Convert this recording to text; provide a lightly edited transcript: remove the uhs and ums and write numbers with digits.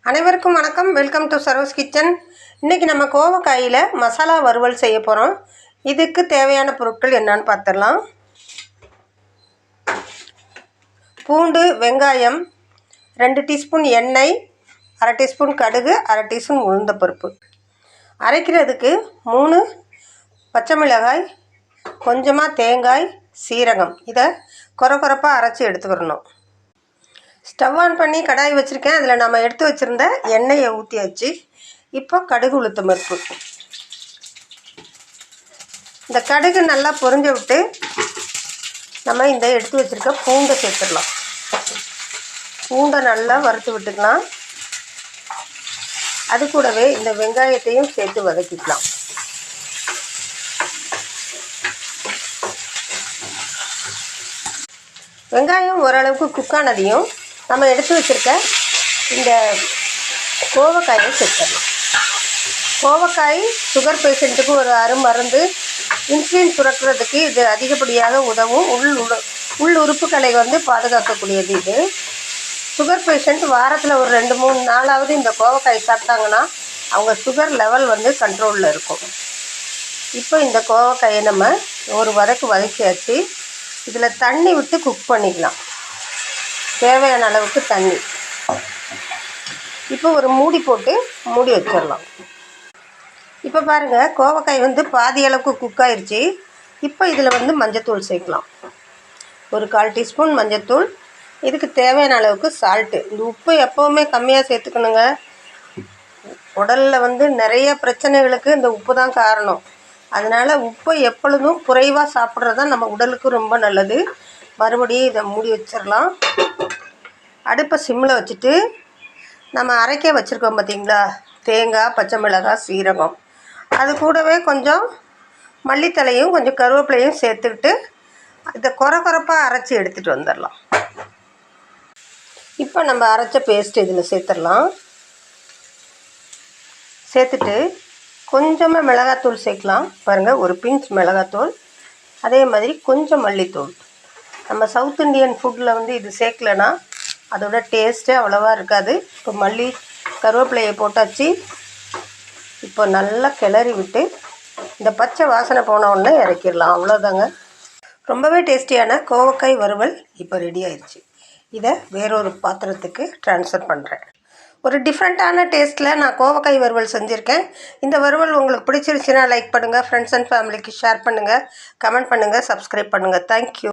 அனைவருக்கும் வணக்கம். Welcome to Saro's kitchen. இன்றைக்கி நம்ம கோவக்காயில் மசாலா வறுவல் செய்ய போகிறோம். இதுக்கு தேவையான பொருட்கள் என்னன்னு பார்த்துடலாம். பூண்டு, வெங்காயம், 2 டீஸ்பூன் எண்ணெய், 1/2 டீஸ்பூன் கடுகு, 1/2 டீஸ்பூன் உளுந்தப்பருப்பு. அரைக்கிறதுக்கு 3 பச்சை மிளகாய், கொஞ்சமாக தேங்காய், சீரகம். இதை கொரப்பாக அரைச்சி எடுத்துக்கிறணும். ஸ்டவ் ஆன் பண்ணி கடாய் வச்சுருக்கேன். அதில் நம்ம எடுத்து வச்சுருந்த எண்ணெயை ஊற்றியாச்சு. இப்போ கடுகு உளுத்தம் பருப்பு. இந்த கடுகு நல்லா பொரிஞ்ச விட்டு நம்ம இந்த எடுத்து வச்சுருக்க பூண்டை சேர்த்துடலாம். பூண்டை நல்லா வறுத்து விட்டுக்கலாம். அது கூடவே இந்த வெங்காயத்தையும் சேர்த்து வதக்கிக்கலாம். வெங்காயம் ஓரளவுக்கு குக்கானதையும் நம்ம எடுத்து வச்சுருக்க இந்த கோவக்காயை சேர்த்துடலாம். கோவக்காய் சுகர் பேஷண்ட்டுக்கு ஒரு அருமருந்து. இன்சுலின் சுரக்கிறதுக்கு இது அதிகப்படியாக உதவும். உள் உறுப்புகளை பாதுகாக்கக்கூடியது இது. சுகர் பேஷண்ட் வாரத்தில் ஒரு 2-3 நாளாவது இந்த கோவக்காய் சாப்பிட்டாங்கன்னா அவங்க சுகர் லெவல் கண்ட்ரோலில் இருக்கும். இப்போ இந்த கோவக்காயை நம்ம ஒரு வதக்கியாச்சு. இதில் தண்ணி விட்டு குக் பண்ணிக்கலாம். தேவையான அளவுக்கு தண்ணி. இப்போ ஒரு மூடி போட்டு மூடி வச்சிடலாம். இப்போ பாருங்கள், கோவக்காய் பாதி அளவுக்கு குக் ஆயிடுச்சு. இப்போ இதில் மஞ்சத்தூள் சேர்க்கலாம். ஒரு 1/4 டீஸ்பூன் மஞ்சத்தூள். இதுக்கு தேவையான அளவுக்கு சால்ட்டு. இந்த உப்பு எப்போவுமே கம்மியாக சேர்த்துக்கணுங்க. உடலில் நிறைய பிரச்சனைகளுக்கு இந்த உப்பு தான் காரணம். அதனால் உப்பை எப்பொழுதும் குறைவாக சாப்பிட்றது தான் நம்ம உடலுக்கு ரொம்ப நல்லது. மறுபடியும் இதை மூடி வச்சிடலாம். அடுப்பை சிம்மில் வச்சுட்டு நம்ம அரைக்க வச்சுருக்கோம் பார்த்திங்களா, தேங்காய், பச்சை மிளகாய், சீரகம், அது கூடவே கொஞ்சம் மல்லித்தலையும் கொஞ்சம் கருவேப்பிலையும் சேர்த்துக்கிட்டு இதை கொரப்பாக அரைச்சி எடுத்துகிட்டு வந்துடலாம். இப்போ நம்ம அரைச்ச பேஸ்ட் இதில் சேர்த்துடலாம். சேர்த்துட்டு கொஞ்சமாக மிளகாத்தூள் சேர்க்கலாம். பாருங்கள், ஒரு பிஞ்ச் மிளகாத்தூள், அதே மாதிரி கொஞ்சம் மல்லித்தூள். நம்ம சவுத் இண்டியன் ஃபுட்டில் இது சேர்க்கலைன்னா அதோட டேஸ்ட்டே அவ்வளோவா இருக்காது. இப்போ மல்லி கருவேப்பிலையை போட்டாச்சு. இப்போ நல்லா கிளறி விட்டு இந்த பச்சை வாசனை போன உடனே இறக்கிடலாம். அவ்வளோதாங்க. ரொம்பவே டேஸ்டியான கோவக்காய் வறுவல் இப்போ ரெடி ஆயிடுச்சு. இதை வேறொரு பாத்திரத்துக்கு ட்ரான்ஸ்ஃபர் பண்ணுறேன். ஒரு டிஃப்ரெண்ட்டான டேஸ்ட்டில் நான் கோவக்காய் வறுவல் செஞ்சுருக்கேன். இந்த வறுவல் உங்களுக்கு பிடிச்சிருச்சுன்னா லைக் பண்ணுங்கள், ஃப்ரெண்ட்ஸ் அண்ட் ஃபேமிலிக்கு ஷேர் பண்ணுங்கள், கமெண்ட் பண்ணுங்கள், சப்ஸ்கிரைப் பண்ணுங்கள். தேங்க்யூ.